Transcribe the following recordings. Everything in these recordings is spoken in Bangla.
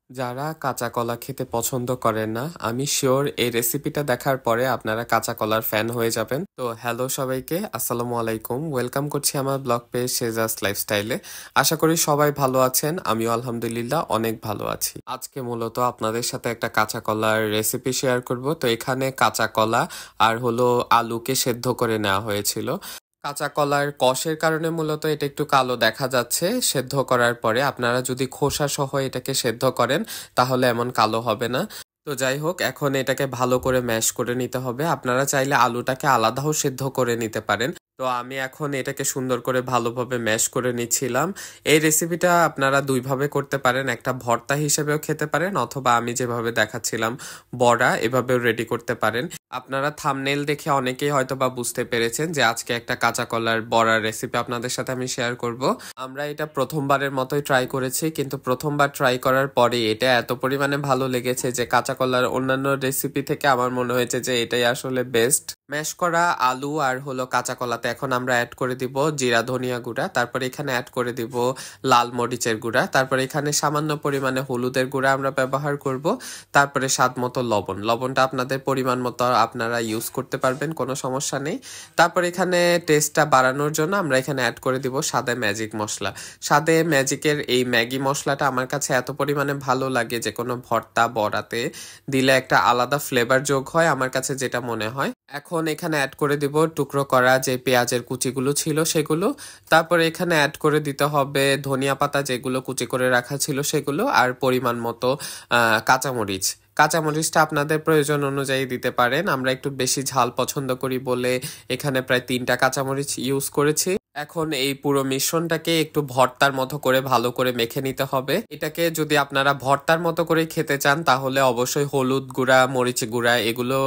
যারা কাঁচা কলা খেতে পছন্দ করেন না, আমি শিওর এই রেসিপিটা দেখার পরে আপনারা কাঁচা কলার ফ্যান হয়ে যাবেন। তো হ্যালো সবাইকে, আসসালামু আলাইকুম। ওয়েলকাম করছি আমার ব্লগ পেজ শেজাস লাইফস্টাইলে। আশা করি সবাই ভালো আছেন, আমিও আলহামদুলিল্লাহ অনেক ভালো আছি। আজকে মূলত আপনাদের সাথে একটা কাঁচা কলার রেসিপি শেয়ার করব। তো এখানে কাঁচা কলা আর আলুকে সেদ্ধ করে নেওয়া হয়েছিল। কাঁচা কলার কষের কারণে মূলত এটা একটু কালো দেখা যাচ্ছে। সেদ্ধ করার পরে আপনারা যদি খোসা সহ এটাকে সেদ্ধ করেন তাহলে এমন কালো হবে না। তো যাই হোক, এখন এটাকে ভালো করে ম্যাশ করে নিতে হবে। আপনারা চাইলে আলুটাকে আলাদাও সেদ্ধ করে নিতে পারেন। তো আমি এখন এটাকে সুন্দর করে ভালোভাবে ম্যাশ করে নিচ্ছিলাম। এই রেসিপিটা আপনারা দুইভাবে করতে পারেন, একটা ভর্তা হিসেবেও খেতে পারেন অথবা আমি যেভাবে দেখাচ্ছিলাম বড়া, এভাবেও রেডি করতে পারেন। আপনারা থাম্বনেল দেখে অনেকেই হয়তো বা বুঝতে পেরেছেন যে আজকে একটা কাঁচা কলার বড়ার রেসিপি আপনাদের সাথে আমি শেয়ার করব। আমরা এটা প্রথমবারের মতোই ট্রাই করেছি, কিন্তু প্রথমবার ট্রাই করার পরে এটা এত পরিমাণে ভালো লেগেছে যে কাঁচা কলার অন্যান্য রেসিপি থেকে আমার মনে হয়েছে যে এটাই আসলে বেস্ট। ম্যাশ করা আলু আর কাঁচা কলাতে এখন আমরা অ্যাড করে দিব জিরা ধনিয়া গুঁড়া, তারপরে এখানে অ্যাড করে দিব লাল মরিচের গুঁড়া, তারপরে এখানে সামান্য পরিমাণে হলুদের গুঁড়া আমরা ব্যবহার করব, তারপরে স্বাদ মতো লবণটা আপনাদের পরিমাণ মতো আপনারা ইউজ করতে পারবেন, কোনো সমস্যা নেই। তারপর এখানে টেস্টটা বাড়ানোর জন্য আমরা এখানে অ্যাড করে দিব সাদে ম্যাজিক মশলা। সাদে ম্যাজিকের এই ম্যাগি মশলাটা আমার কাছে এত পরিমাণে ভালো লাগে যে কোনো ভর্তা বড়াতে দিলে একটা আলাদা ফ্লেভার যোগ হয়, আমার কাছে যেটা মনে হয়। এখন এখানে অ্যাড করে দিব টুকরো করা যে পেঁয়াজের কুচিগুলো ছিল সেগুলো, তারপরে এখানে অ্যাড করে দিতে হবে ধনিয়া পাতা যেগুলো কুচি করে রাখা ছিল সেগুলো, আর পরিমাণ মতো কাঁচামরিচটা আপনাদের প্রয়োজন অনুযায়ী দিতে পারেন। আমরা একটু বেশি ঝাল পছন্দ করি বলে এখানে প্রায় 3টা কাঁচামরিচ ইউজ করেছি। এখন এই পুরো মিশ্রণটাকে একটু ভর্তার মতো করে ভালো করে মেখে নিতে হবে। এটাকে যদি আপনারা ভর্তার মতো করে খেতে চান তাহলে অবশ্যই হলুদ গুঁড়া মরিচ গুঁড়া এগুলো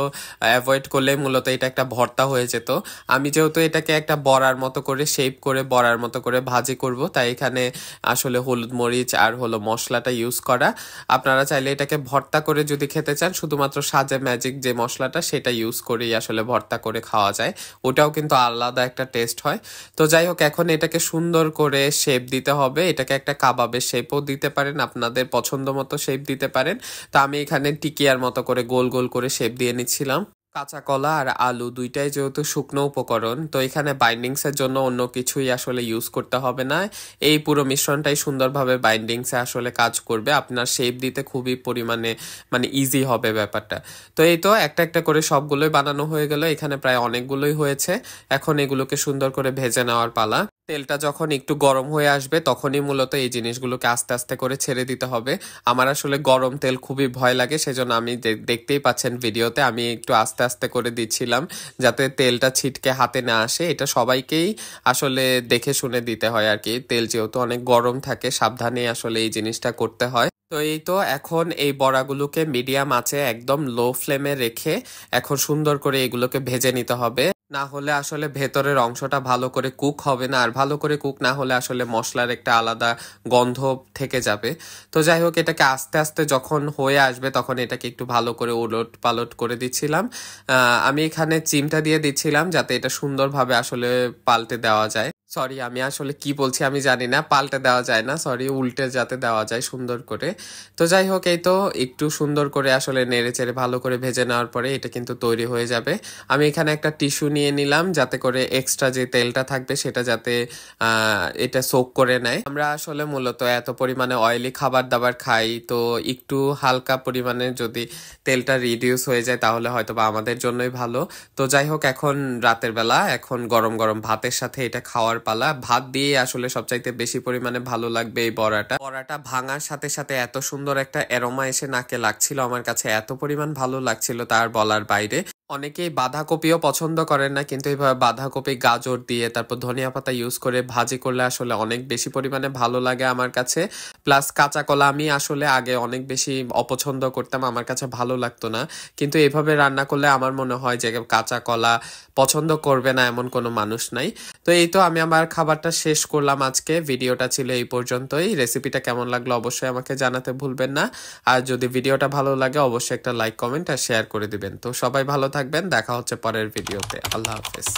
অ্যাভয়েড করলে মূলত এটা একটা ভর্তা হয়ে যেত। আমি যেহেতু এটাকে একটা বড়ার মতো করে শেপ করে বড়ার মতো করে ভাজি করব, তাই এখানে আসলে হলুদ মরিচ আর মশলাটা ইউজ করা। আপনারা চাইলে এটাকে ভর্তা করে যদি খেতে চান শুধুমাত্র সাজে ম্যাজিক যে মশলাটা সেটা ইউজ করেই আসলে ভর্তা করে খাওয়া যায়, ওটাও কিন্তু আলাদা একটা টেস্ট হয়। তো যাই হোক, এখন এটাকে সুন্দর করে শেপ দিতে হবে। এটাকে একটা কাবাবের শেপও দিতে পারেন, আপনাদের পছন্দ মতো শেপ দিতে পারেন। তো আমি এখানে টিকিয়ার মতো করে গোল গোল করে শেপ দিয়ে নিচ্ছিলাম। কাঁচা কলা আর আলু দুইটাই যেহেতু শুকনো উপকরণ, তো এখানে বাইন্ডিংসের জন্য অন্য কিছুই আসলে ইউজ করতে হবে না। এই পুরো মিশ্রণটাই সুন্দরভাবে বাইন্ডিংসে আসলে কাজ করবে, আপনার শেপ দিতে খুবই পরিমাণে ইজি হবে ব্যাপারটা। তো এই তো একটা একটা করে সবগুলোই বানানো হয়ে গেল, এখানে প্রায় অনেকগুলোই হয়েছে। এখন এগুলোকে সুন্দর করে ভেজে নেওয়ার পালা। তেলটা যখন একটু গরম হয়ে আসবে তখনই মূলত এই জিনিসগুলোকে আস্তে আস্তে করে ছেড়ে দিতে হবে। আমার আসলে গরম তেল খুবই ভয় লাগে, সেজন্য আমি দেখতেই পাচ্ছেন ভিডিওতে আমি একটু আস্তে আস্তে করে দিচ্ছিলাম যাতে তেলটা ছিটকে হাতে না আসে। এটা সবাইকেই আসলে দেখে শুনে দিতে হয় আর কি, তেল যেহেতু অনেক গরম থাকে সাবধানে আসলে এই জিনিসটা করতে হয়। তো এই তো এখন এই বড়াগুলোকে মিডিয়াম আঁচে একদম লো ফ্লেমে রেখে এখন সুন্দর করে এগুলোকে ভেজে নিতে হবে, না হলে আসলে ভেতরের অংশটা ভালো করে কুক হবে না, আর ভালো করে কুক না হলে আসলে মশলার একটা আলাদা গন্ধ থেকে যাবে। তো যাই হোক, এটাকে আস্তে আস্তে যখন হয়ে আসবে তখন এটাকে একটু ভালো করে উলট পালট করে দিচ্ছিলাম। আমি এখানে চিমটা দিয়ে দিচ্ছিলাম যাতে এটা সুন্দরভাবে আসলে পাল্টে দেওয়া যায়। সরি, আমি আসলে কি বলছি আমি জানি না, পাল্টে দেওয়া যায় না, সরি, উল্টে যাতে দেওয়া যায় সুন্দর করে। তো যাই হোক, এই তো একটু সুন্দর করে আসলে নেড়ে চেড়ে ভালো করে ভেজে নেওয়ার পরে এটা কিন্তু তৈরি হয়ে যাবে। আমি এখানে একটা টিস্যু নিয়ে নিলাম যাতে করে এক্সট্রা যে তেলটা থাকবে সেটা যাতে এটা সোক করে নেয়। আমরা আসলে মূলত এত পরিমাণে অয়েলি খাবার দাবার খাই, তো একটু হালকা পরিমাণে যদি তেলটা রিডিউস হয়ে যায় তাহলে হয়তো বা আমাদের জন্যই ভালো। তো যাই হোক, এখন রাতের বেলা এখন গরম গরম ভাতের সাথে এটা খাওয়ার পালা। ভাত দিয়ে আসলে সবচাইতে বেশি পরিমাণে ভালো লাগবে এই বড়াটা ভাঙার সাথে সাথে এত সুন্দর একটা অ্যারোমা এসে নাকে লাগছিল, আমার কাছে এত পরিমাণ ভালো লাগছিল তার বলার বাইরে। অনেকেই বাঁধাকপিও পছন্দ করেন না, কিন্তু এইভাবে বাঁধাকপি গাজর দিয়ে তারপর ধনিয়া পাতা ইউজ করে ভাজি করলে আসলে অনেক বেশি পরিমাণে ভালো লাগে আমার কাছে। প্লাস কাঁচা কলা আমি আসলে আগে অনেক বেশি অপছন্দ করতাম, আমার কাছে ভালো লাগতো না, কিন্তু এভাবে রান্না করলে আমার মনে হয় যে কাঁচা কলা পছন্দ করবে না এমন কোনো মানুষ নাই। তো এই তো আমি আমার খাবারটা শেষ করলাম আজকে। ভিডিওটা ছিল এই পর্যন্তই। রেসিপিটা কেমন লাগলো অবশ্যই আমাকে জানাতে ভুলবেন না, আর যদি ভিডিওটা ভালো লাগে অবশ্যই একটা লাইক কমেন্ট আর শেয়ার করে দিবেন। তো সবাই ভালো থাকবেন, দেখা হচ্ছে পরের ভিডিওতে। আল্লাহ হাফেজ।